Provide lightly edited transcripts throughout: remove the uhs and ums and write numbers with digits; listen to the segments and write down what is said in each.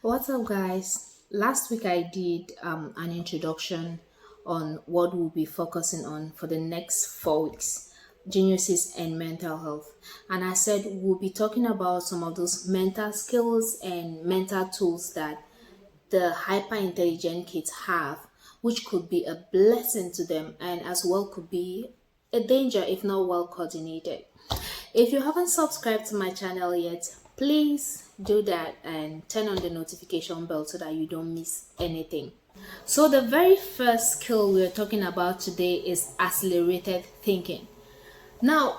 What's up, guys? Last week I did an introduction on what we'll be focusing on for the next 4 weeks, geniuses and mental health. And I said we'll be talking about some of those mental skills and mental tools that the hyper intelligent kids have, which could be a blessing to them and as well could be a danger if not well coordinated. If you haven't subscribed to my channel yet, please do that and turn on the notification bell so that you don't miss anything. So the very first skill we're talking about today is accelerated thinking. Now,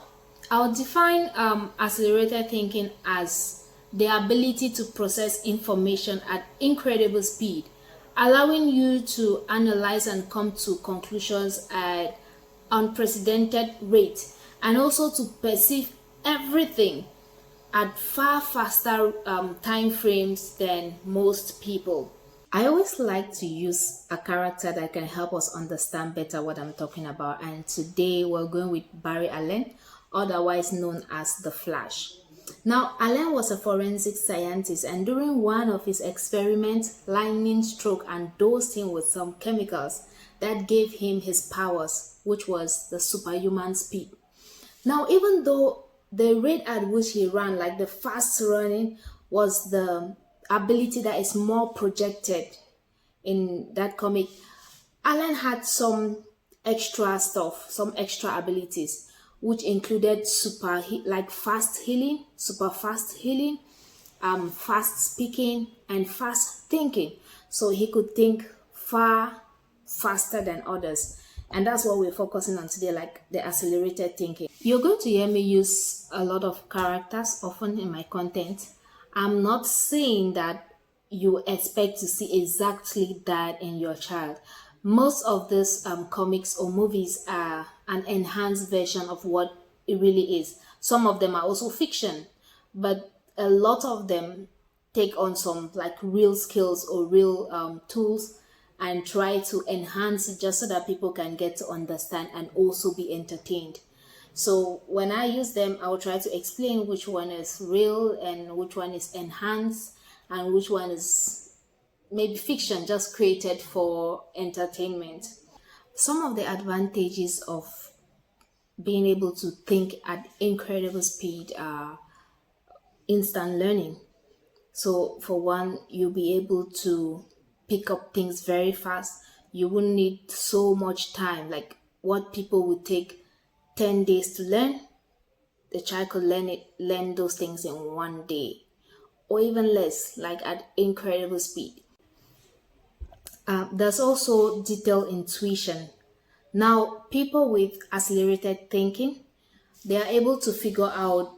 I'll define accelerated thinking as the ability to process information at incredible speed, allowing you to analyze and come to conclusions at unprecedented rate, and also to perceive everything at far faster time frames than most people. I always like to use a character that can help us understand better what I'm talking about, and today we're going with Barry Allen, otherwise known as the Flash. Now, Allen was a forensic scientist, and during one of his experiments, lightning struck and dosed him with some chemicals that gave him his powers, which was the superhuman speed. Now, even though the rate at which he ran, like the fast running, was the ability that is more projected in that comic, Alan had some extra stuff, some extra abilities, which included like fast healing, super fast healing, fast speaking, and fast thinking. So he could think far faster than others. And that's what we're focusing on today, like the accelerated thinking. You're going to hear me use a lot of characters often in my content. I'm not saying that you expect to see exactly that in your child. Most of these comics or movies are an enhanced version of what it really is. Some of them are also fiction, but a lot of them take on some like real skills or real tools and try to enhance it just so that people can get to understand and also be entertained. So when I use them, I will try to explain which one is real and which one is enhanced and which one is maybe fiction just created for entertainment. Some of the advantages of being able to think at incredible speed are instant learning. So, for one, you'll be able to pick up things very fast. You wouldn't need so much time. Like what people would take 10 days to learn, the child could learn those things in 1 day or even less, like at incredible speed. There's also detailed intuition. Now, people with accelerated thinking, they are able to figure out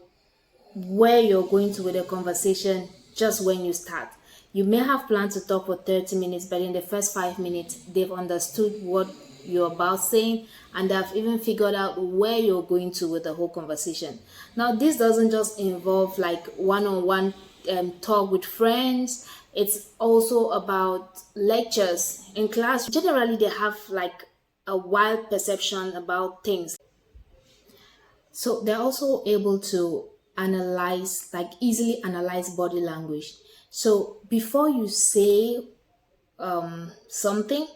where you're going to with a conversation just when you start. You may have planned to talk for 30 minutes, but in the first 5 minutes, they've understood what you're about saying and they've even figured out where you're going to with the whole conversation. Now, this doesn't just involve like one on one talk with friends, it's also about lectures in class. Generally, they have like a wild perception about things. So they're also able to analyze, like easily analyze body language. So before you say something,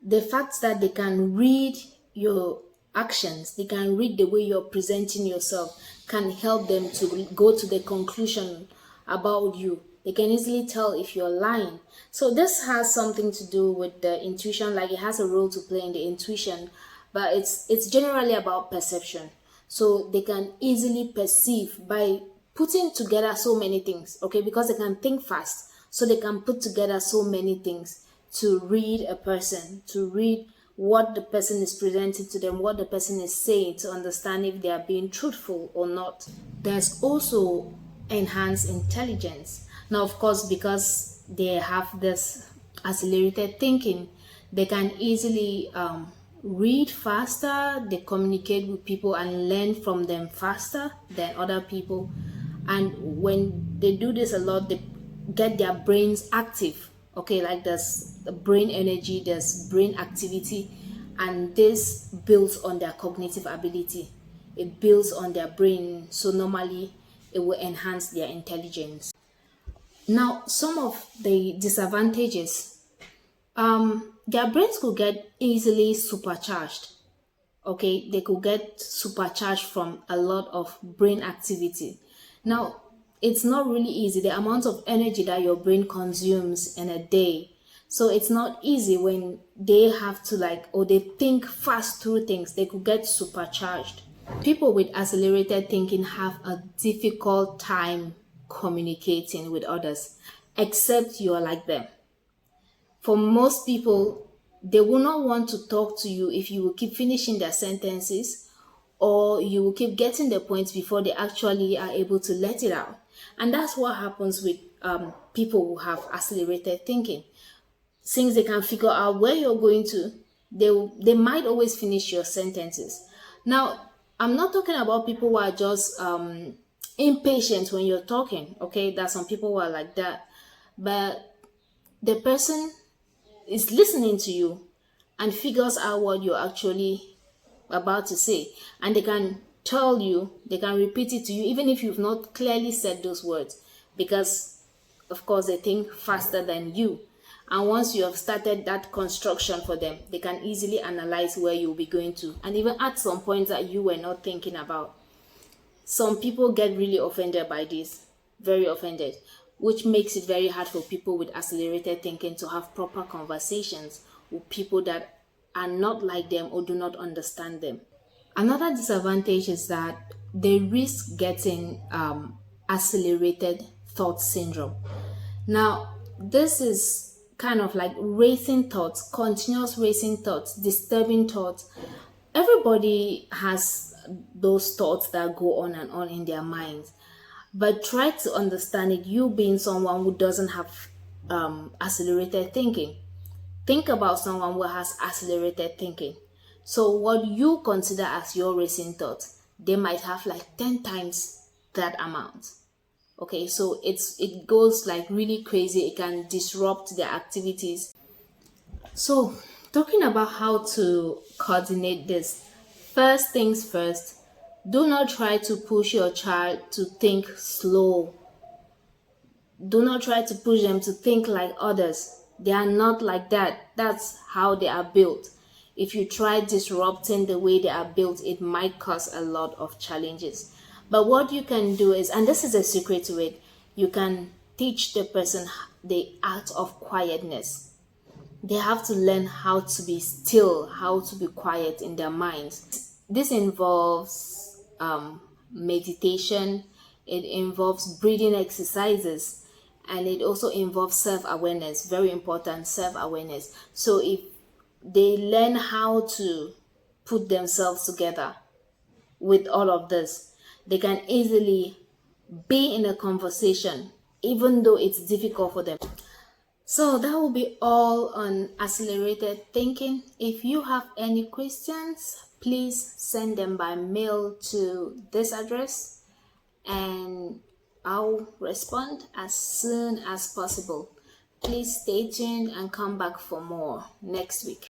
the fact that they can read your actions, they can read the way you're presenting yourself, can help them to go to the conclusion about you. They can easily tell if you're lying. So this has something to do with the intuition, like it has a role to play in the intuition, but it's generally about perception. So they can easily perceive by putting together so many things, okay, because they can think fast. So they can put together so many things to read a person, to read what the person is presenting to them, what the person is saying, to understand if they are being truthful or not. There's also enhanced intelligence. Now, of course, because they have this accelerated thinking, they can easily read faster, they communicate with people and learn from them faster than other people. And when they do this a lot, they get their brains active. Okay, like there's the brain energy, there's brain activity, and this builds on their cognitive ability. It builds on their brain, so normally it will enhance their intelligence. Now, some of the disadvantages, their brains could get easily supercharged. Okay, they could get supercharged from a lot of brain activity. Now, it's not really easy, the amount of energy that your brain consumes in a day. So it's not easy when they have to like, or they think fast through things, they could get supercharged. People with accelerated thinking have a difficult time communicating with others, except you are like them. For most people, they will not want to talk to you if you will keep finishing their sentences, or you will keep getting the point before they actually are able to let it out. And that's what happens with people who have accelerated thinking. Since they can figure out where you're going to, they might always finish your sentences. Now, I'm not talking about people who are just impatient when you're talking. Okay, there's some people who are like that, but the person is listening to you and figures out what you're actually about to say, and they can tell you, they can repeat it to you even if you've not clearly said those words, because of course they think faster than you. And once you have started that construction for them, they can easily analyze where you'll be going to, and even at some points that you were not thinking about. Some people get really offended by this, very offended, which makes it very hard for people with accelerated thinking to have proper conversations with people that are not like them or do not understand them. Another disadvantage is that they risk getting accelerated thought syndrome. Now, this is kind of like racing thoughts, continuous racing thoughts, disturbing thoughts. Everybody has those thoughts that go on and on in their minds, but try to understand it. You being someone who doesn't have accelerated thinking, think about someone who has accelerated thinking. So, what you consider as your racing thoughts, they might have like 10 times that amount. Okay, so it goes like really crazy. It can disrupt their activities. So, talking about how to coordinate this, first things first, do not try to push your child to think slow. Do not try to push them to think like others. They are not like that. That's how they are built. If you try disrupting the way they are built, it might cause a lot of challenges. But what you can do is, and this is a secret to it, you can teach the person the art of quietness. They have to learn how to be still, how to be quiet in their minds. This involves meditation, it involves breathing exercises, and it also involves self-awareness. Very important, self-awareness. So if they learn how to put themselves together with all of this, they can easily be in a conversation even though it's difficult for them. So that will be all on accelerated thinking. If you have any questions, please send them by mail to this address and I'll respond as soon as possible. Please stay tuned and come back for more next week.